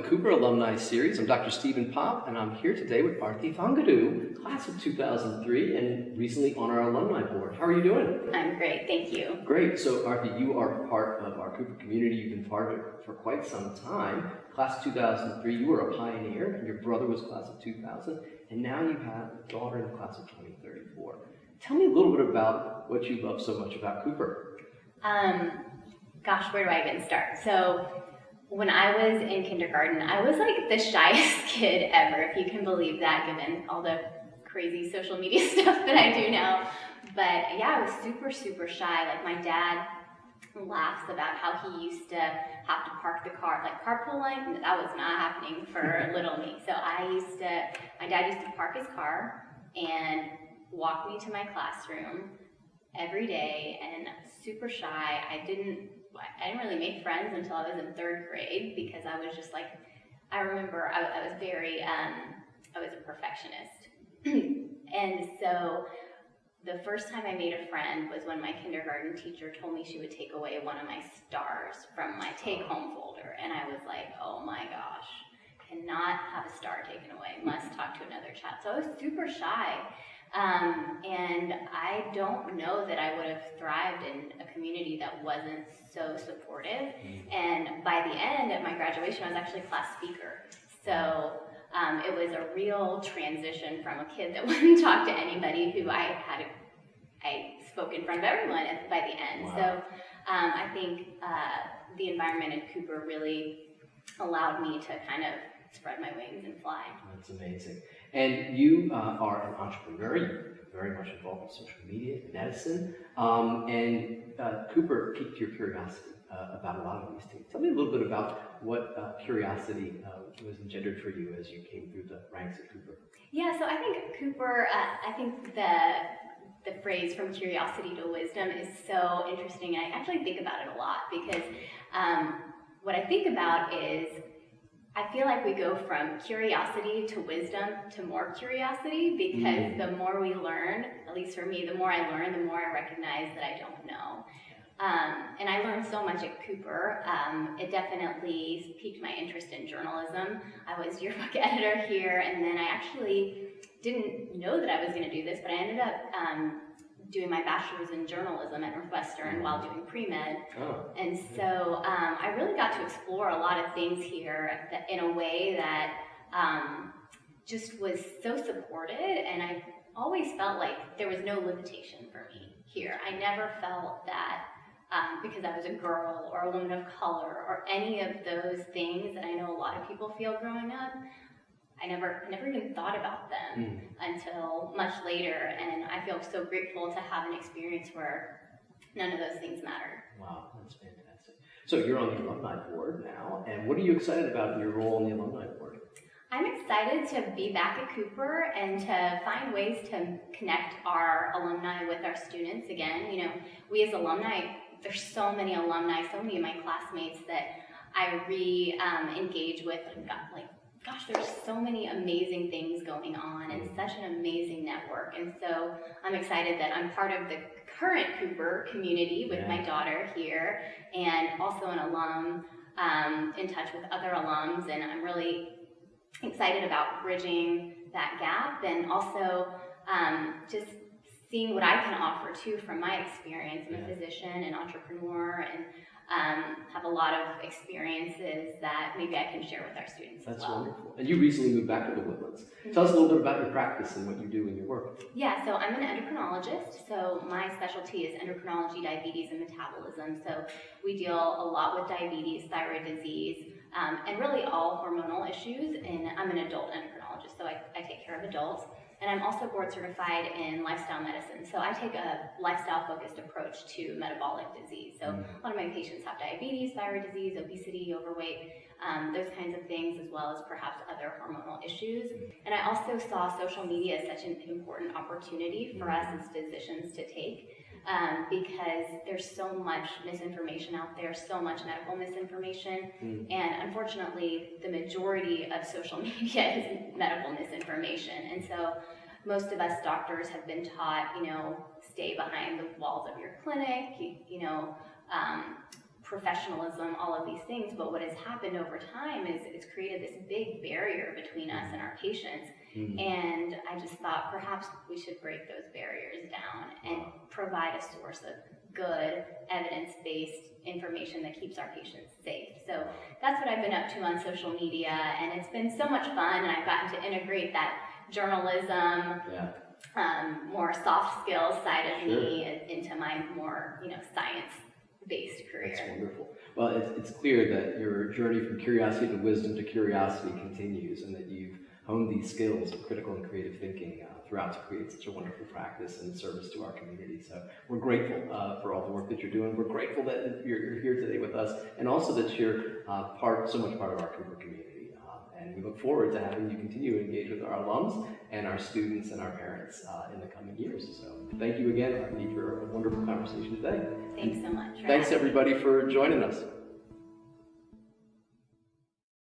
Cooper Alumni Series. I'm Dr. Stephen Pop, and I'm here today with Arti Thangudu, class of 2003, and recently on our Alumni Board. How are you doing? I'm great, thank you. Great. So, Arti, you are part of our Cooper community. You've been part of it for quite some time. Class of 2003, you were a pioneer, and your brother was class of 2000, and now you have a daughter in the class of 2034. Tell me a little bit about what you love so much about Cooper. Gosh, where do I even start? So, when I was in kindergarten, I was like the shyest kid ever, if you can believe that, given all the crazy social media stuff that I do now. But yeah, I was super, super shy. Like, my dad laughs about how he used to have to park the car, like carpooling. That was not happening for little me. So my dad used to park his car and walk me to my classroom every day, and super shy. I didn't really make friends until I was in 3rd grade, because I was just like, I remember I was very, I was a perfectionist. And so the first time I made a friend was when my kindergarten teacher told me she would take away one of my stars from my take-home folder. And I was like, oh my gosh, cannot have a star taken away, must talk to another child. So I was super shy. And I don't know that I would have thrived in a community that wasn't so supportive. And by the end of my graduation, I was actually class speaker. So it was a real transition from a kid that wouldn't talk to anybody who I spoke in front of everyone by the end. Wow. So I think the environment in Cooper really allowed me to kind of spread my wings and fly. That's amazing. And you are an entrepreneur. You're very much involved in social media, medicine, and Cooper piqued your curiosity about a lot of these things. Tell me a little bit about what curiosity was engendered for you as you came through the ranks at Cooper. Yeah, so I think Cooper, I think the phrase "from curiosity to wisdom" is so interesting, and I actually think about it a lot, because what I think about is, I feel like we go from curiosity to wisdom to more curiosity, because the more we learn, at least for me, the more I learn, the more I recognize that I don't know. And I learned so much at Cooper. It definitely piqued my interest in journalism. I was yearbook editor here, and then I actually didn't know that I was going to do this, but I ended up doing my bachelor's in journalism at Northwestern while doing pre-med. And so I really got to explore a lot of things here in a way that just was so supported, and I always felt like there was no limitation for me here. I never felt that because I was a girl or a woman of color or any of those things that I know a lot of people feel growing up, I never even thought about them until much later, and I feel so grateful to have an experience where none of those things mattered. Wow, that's fantastic. So you're on the Alumni Board now, and what are you excited about in your role on the Alumni Board? I'm excited to be back at Cooper and to find ways to connect our alumni with our students again. You know, we as alumni, there's so many alumni, so many of my classmates that I engage with, and gosh, there's so many amazing things going on and such an amazing network. And so I'm excited that I'm part of the current Cooper community with my daughter here, and also an alum, in touch with other alums, and I'm really excited about bridging that gap, and also just seeing what I can offer too from my experience. I'm a physician and entrepreneur, and have a lot of experiences that maybe I can share with our students as well. That's wonderful. And you recently moved back to the Woodlands. Tell us a little bit about your practice and what you do in your work. Yeah, so I'm an endocrinologist. So my specialty is endocrinology, diabetes, and metabolism. So we deal a lot with diabetes, thyroid disease, and really all hormonal issues. And I'm an adult endocrinologist, so I take care of adults. And I'm also board certified in lifestyle medicine. So I take a lifestyle-focused approach to metabolic disease. So a lot of my patients have diabetes, thyroid disease, obesity, overweight, those kinds of things, as well as perhaps other hormonal issues. And I also saw social media as such an important opportunity for us as physicians to take, because there's so much misinformation out there, so much medical misinformation, and unfortunately the majority of social media is medical misinformation. And so most of us doctors have been taught, stay behind the walls of your clinic, professionalism, all of these things. But what has happened over time is it's created this big barrier between us and our patients. And I just thought perhaps we should break those barriers down and provide a source of good, evidence-based information that keeps our patients safe. So that's what I've been up to on social media, and it's been so much fun, and I've gotten to integrate that journalism, more soft skills side of me into my more, science-based career. That's wonderful. Well, it's clear that your journey from curiosity to wisdom to curiosity continues, and that you've honed these skills of critical and creative thinking throughout to create such a wonderful practice and service to our community. So we're grateful for all the work that you're doing. We're grateful that you're here today with us, and also that you're so much part of our Cooper community. And we look forward to having you continue to engage with our alums and our students and our parents in the coming years. So thank you again, Arti, for a wonderful conversation today. Thanks so much. Thanks everybody for joining us.